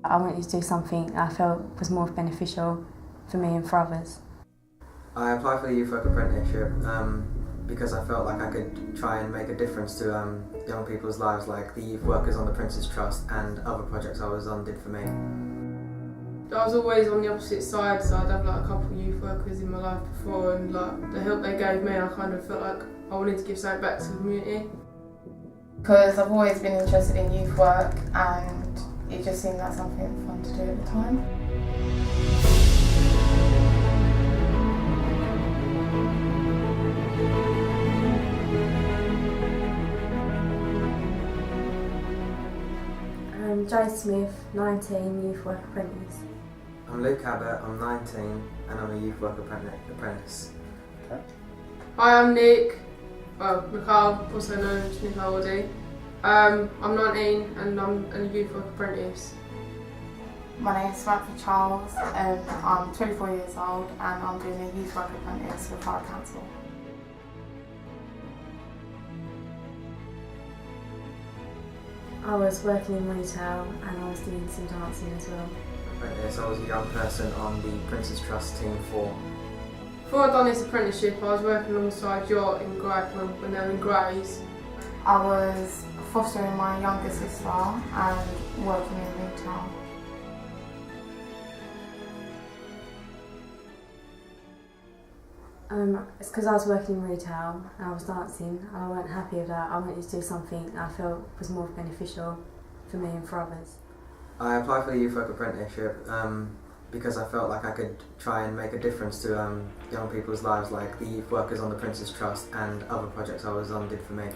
I wanted to do something I felt was more beneficial for me and for others. I applied for the Youth Work Apprenticeship because I felt like I could try and make a difference to young people's lives, like the youth workers on the Prince's Trust and other projects I was on did for me. I was always on the opposite side, so I'd have like a couple of youth workers in my life before, and like the help they gave me, I kind of felt like I wanted to give something back to the community. Because I've always been interested in youth work and it just seemed like something fun to do at the time. I'm Joe Smith, 19, Youth Work Apprentice. I'm Luke Abbott, I'm 19 and I'm a Youth Work Apprentice. Hi, I'm Nick, Nicole, also known as Nicole Woody. I'm 19 and I'm a Youth Work Apprentice. My name is Samantha Charles, I'm 24 years old and I'm doing a Youth Work Apprentice with Borough Council. I was working in retail and I was doing some dancing as well. Apprentice, I was a young person on the Prince's Trust team 4. Before I'd done this apprenticeship, I was working alongside Yacht in when they were in Grays. I was fostering my younger sister and working in retail. It's because I was working in retail and I was dancing and I weren't happy with that. I wanted to do something I felt was more beneficial for me and for others. I applied for the Youth Work Apprenticeship because I felt like I could try and make a difference to young people's lives, like the youth workers on the Prince's Trust and other projects I was on did for me.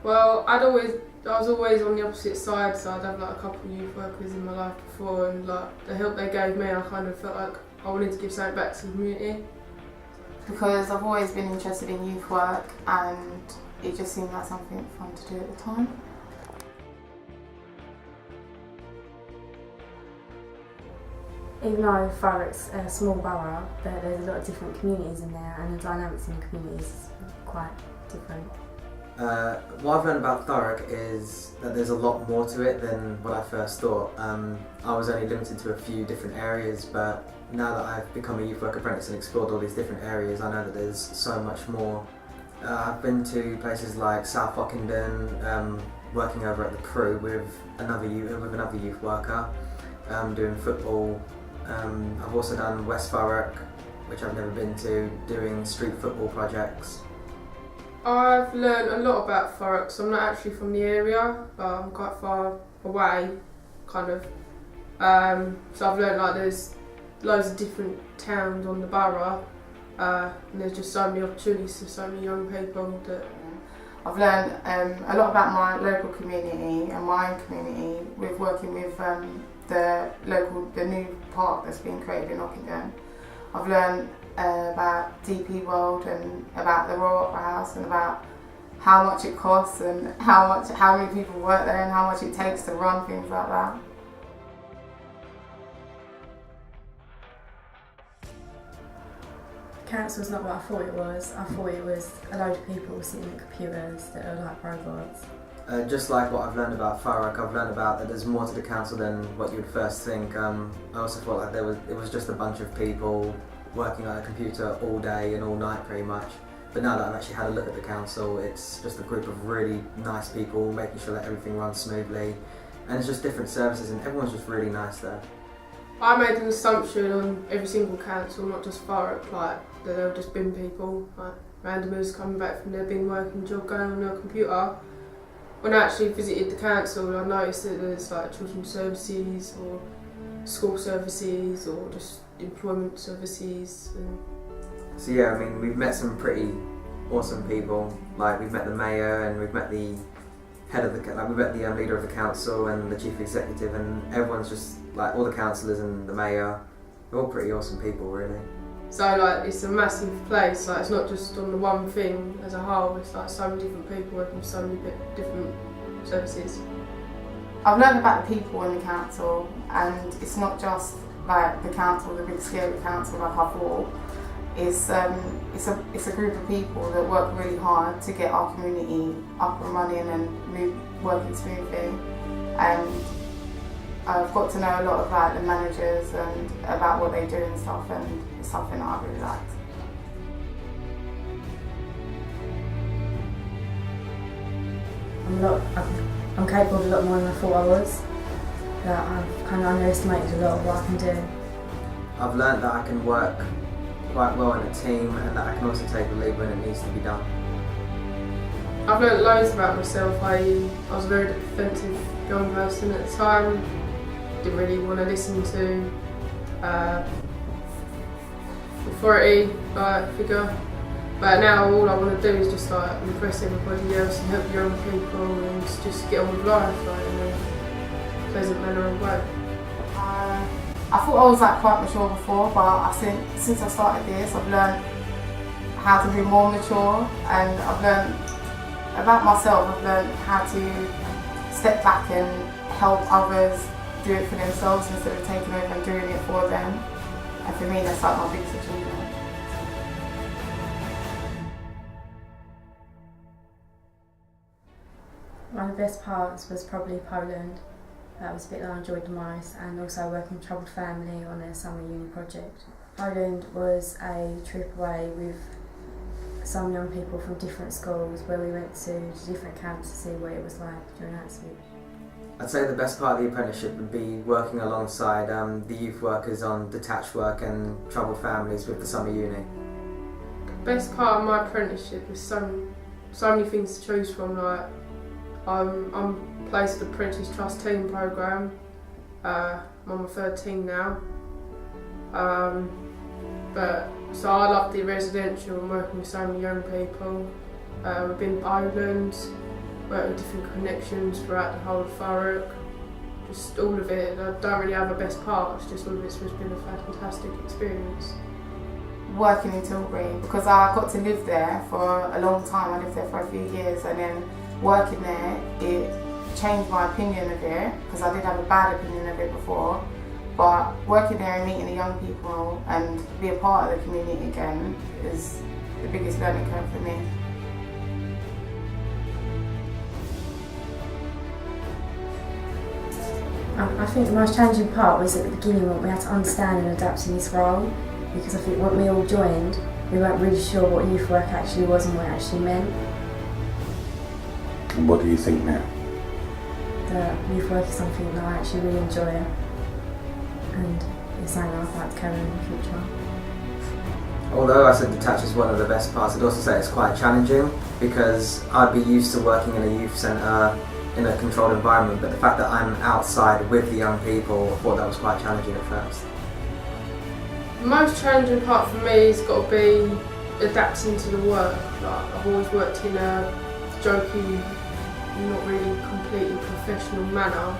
Well, I was always on the opposite side, so I'd have like a couple of youth workers in my life before, and like the help they gave me, I kind of felt like I wanted to give something back to the community. Because I've always been interested in youth work and it just seemed like something fun to do at the time. Even though Thurrock's a small borough, but there's a lot of different communities in there and the dynamics in the communities is quite different. What I've learned about Thurrock is that there's a lot more to it than what I first thought. I was only limited to a few different areas, but now that I've become a youth work apprentice and explored all these different areas, I know that there's so much more. I've been to places like South Ockenden, working over at the Crew with another youth worker, doing football. I've also done West Thurrock, which I've never been to, doing street football projects. I've learned a lot about Thurrock, so I'm not actually from the area, but I'm quite far away, kind of. So I've learned like there's loads of different towns on the borough, and there's just so many opportunities for so many young people that. I've learned a lot about my local community and my own community with working with the new park that's been created in Ockenden. I've learned about DP World and about the Royal Opera House and about how much it costs and how many people work there and how much it takes to run things like that. Council's not what I thought it was. I thought it was a load of people sitting at computers that are like robots. Just like what I've learned about Thurrock, I've learned about that there's more to the council than what you would first think. I also thought like it was just a bunch of people working on a computer all day and all night pretty much. But now that I've actually had a look at the council, it's just a group of really nice people making sure that everything runs smoothly. And it's just different services and everyone's just really nice there. I made an assumption on every single council, not just Thurrock, like that they were just bin people, like randomers coming back from their bin working job going on their computer. When I actually visited the council, I noticed that there's like children's services or school services or just employment services. So yeah, I mean, we've met some pretty awesome people. Like we've met the mayor and we've met the head of the leader of the council and the chief executive, and everyone's just like all the councillors and the mayor. They're all pretty awesome people, really. So like it's a massive place. Like it's not just on the one thing as a whole. It's like so many different people working with so many different services. I've learned about the people in the council, and it's not just like the council, the big scary council like I thought. It's a group of people that work really hard to get our community up and running and working smoothly. And I've got to know a lot about the managers and about what they do and stuff, and it's something that I really like. I'm capable of a lot more than I thought I was. That I've kind of underestimated a lot of what I can do. I've learned that I can work quite well in a team and that I can also take the lead when it needs to be done. I've learnt loads about myself. I was a very defensive young person at the time. Didn't really want to listen to authority figure. But now all I want to do is just impress everybody else and help young people and just get on with life in a pleasant manner of way. I thought I was quite mature before, but I think since I started this, I've learned how to be more mature, and I've learned about myself. I've learned how to step back and help others do it for themselves instead of taking over and doing it for them. And for me, that's my biggest achievement. One of the best parts was probably Poland. That was the bit that I enjoyed the most, and also working with Troubled Family on their summer uni project. Poland was a trip away with some young people from different schools where we went to different camps to see what it was like during that switch. I'd say the best part of the apprenticeship would be working alongside the youth workers on detached work and troubled families with the summer uni. The best part of my apprenticeship is so many things to choose from. I'm placed at the Apprentice Trust Team programme. I'm on my third team now. So I love the residential and working with so many young people. We've been to Ireland, worked with different connections throughout the whole of Thurrock. Just all of it. I don't really have a best part, it's just all of it's been a fantastic experience. Working in Tilbury, because I got to live there for a long time. I lived there for a few years, and then working there, it changed my opinion of it, because I did have a bad opinion of it before. But working there and meeting the young people and be a part of the community again is the biggest learning curve for me. I think the most challenging part was at the beginning when we had to understand and adapt to this role, because I think when we all joined, we weren't really sure what youth work actually was and what it actually meant. And what do you think now? That youth work is something that I actually really enjoy, and it's something I'd like to carry on in the future. Although I said detached is one of the best parts, I'd also say it's quite challenging because I'd be used to working in a youth centre in a controlled environment, but the fact that I'm outside with the young people, I thought that was quite challenging at first. The most challenging part for me has got to be adapting to the work. I've always worked in a jokey, not really completely professional manner,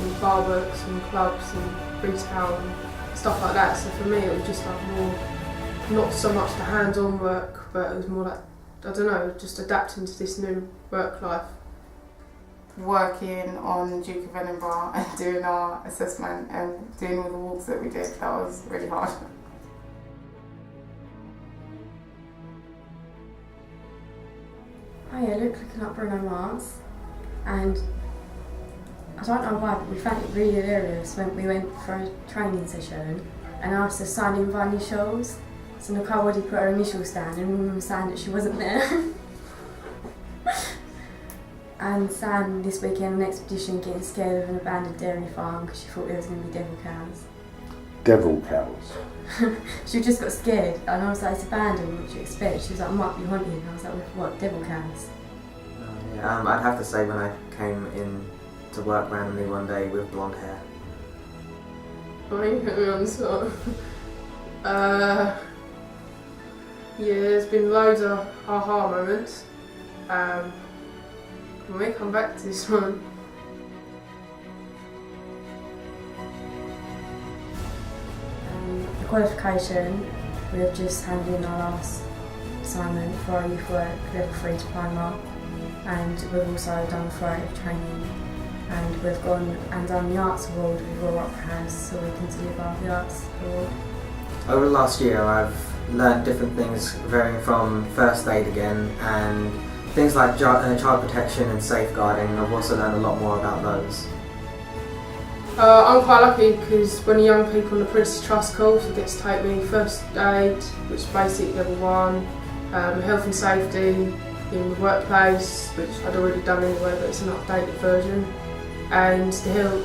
in bar works and clubs and retail and stuff like that. So for me it was just more, not so much the hands-on work, but it was more just adapting to this new work life. Working on Duke of Edinburgh and doing our assessment and doing all the walks that we did, that was really hard. Oh yeah, looking up Bruno Mars, and I don't know why, but we found it really hilarious when we went for a training session and asked us to sign in by initials. So Nicole already put her initials down and we were saying that she wasn't there. And Sam this weekend on an expedition getting scared of an abandoned dairy farm because she thought there was going to be devil cows. Devil cows? She just got scared and I was like, it's abandoned, what do you expect? She was like, it might be haunted, and I was like, what, devil cows? I'd have to say when I came in to work randomly one day with blonde hair. I ain't put me on the spot. Yeah, there's been loads of aha moments. We may come back to this one. The qualification, we have just handed in our last assignment for our youth work level 3 diploma, and we've also done a Friday of training, and we've gone and done the Arts Award with Royal Opera House so we can deliver the Arts Award. Over the last year I've learned different things varying from first aid again and things like child protection and safeguarding. I've also learned a lot more about those. I'm quite lucky because when a young people on the Apprentice Trust course, I get to take me first aid, which is basic level 1, health and safety in the workplace, which I'd already done anyway, but it's an updated version, and the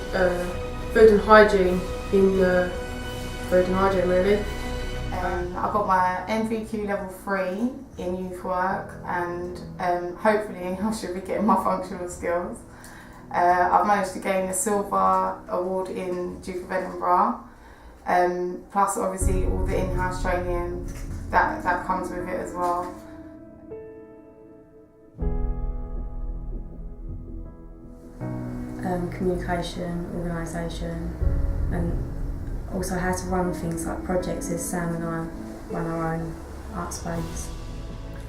food and hygiene in the food and hygiene really. I got my NVQ level 3 in youth work, and hopefully I should be getting my functional skills. I've managed to gain a silver award in Duke of Edinburgh, plus obviously all the in-house training that comes with it as well. Communication, organisation, and also how to run things like projects as Sam and I run our own art space.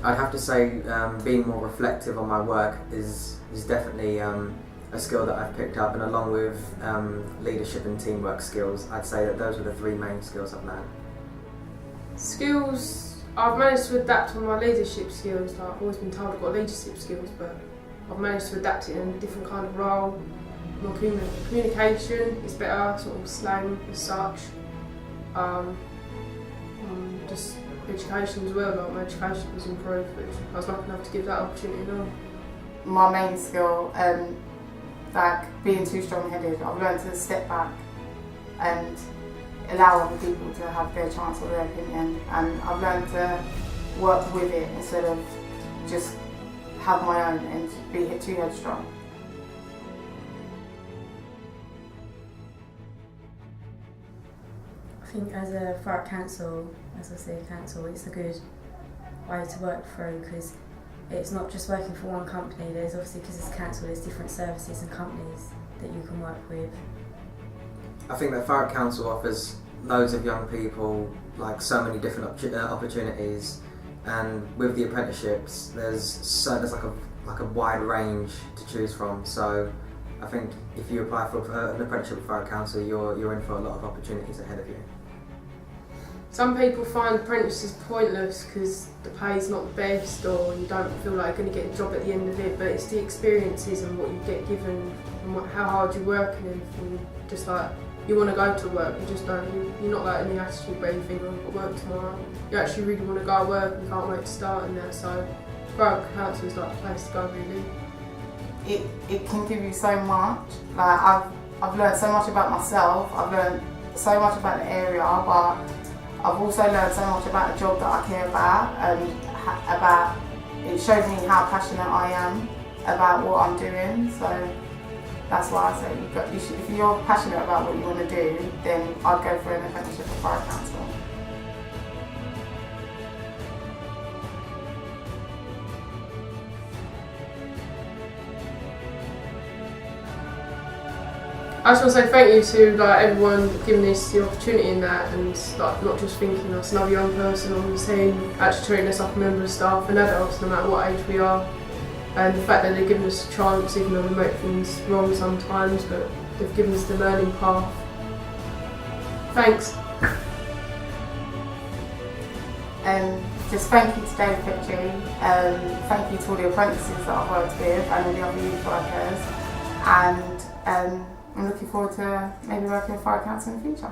I'd have to say being more reflective on my work is definitely a skill that I've picked up, and along with leadership and teamwork skills, I'd say that those are the 3 main skills I've learned. Skills, I've managed to adapt on my leadership skills. Like, I've always been told I've got leadership skills, but I've managed to adapt it in a different kind of role. My communication is better, sort of slang as such. Just education as well, like my education was improved, which I was lucky enough to give that opportunity now. My main skill, like being too strong-headed, I've learned to step back and allow other people to have their chance or their opinion, and I've learned to work with it instead of just have my own and be too headstrong. I think as a Thurrock Council, as a city council, it's a good way to work through, because it's not just working for one company. There's obviously, because it's council, there's different services and companies that you can work with. I think that Thurrock Council offers loads of young people like so many different opportunities, and with the apprenticeships there's like a wide range to choose from. So I think if you apply for an apprenticeship with Thurrock Council, you're in for a lot of opportunities ahead of you. Some people find apprentices pointless because the pay's not the best, or you don't feel like you're going to get a job at the end of it, but it's the experiences and what you get given and how hard you work and everything. Just like, you want to go to work, you just don't. You're not like in the attitude where you think, oh, I've got work tomorrow. You actually really want to go to work and you can't wait to start in there. So Thurrock Council is like the place to go really. It can give you so much. Like I've learned so much about myself, I've learned so much about the area, but I've also learned so much about the job that I care about, and it showed me how passionate I am about what I'm doing. So that's why I say if you're passionate about what you want to do, then I'd go for an apprenticeship at Thurrock Council. I just want to say thank you to like everyone giving us the opportunity in that, and like not just thinking us another young person on the team, actually treating us like a member of staff and adults no matter what age we are, and the fact that they've given us a chance even though we make things wrong sometimes, but they've given us the learning path. Thanks. Just thank you to David Fitchy, thank you to all the apprentices that I've worked with and all the other youth workers, and I'm looking forward to maybe working with Thurrock Council in the future.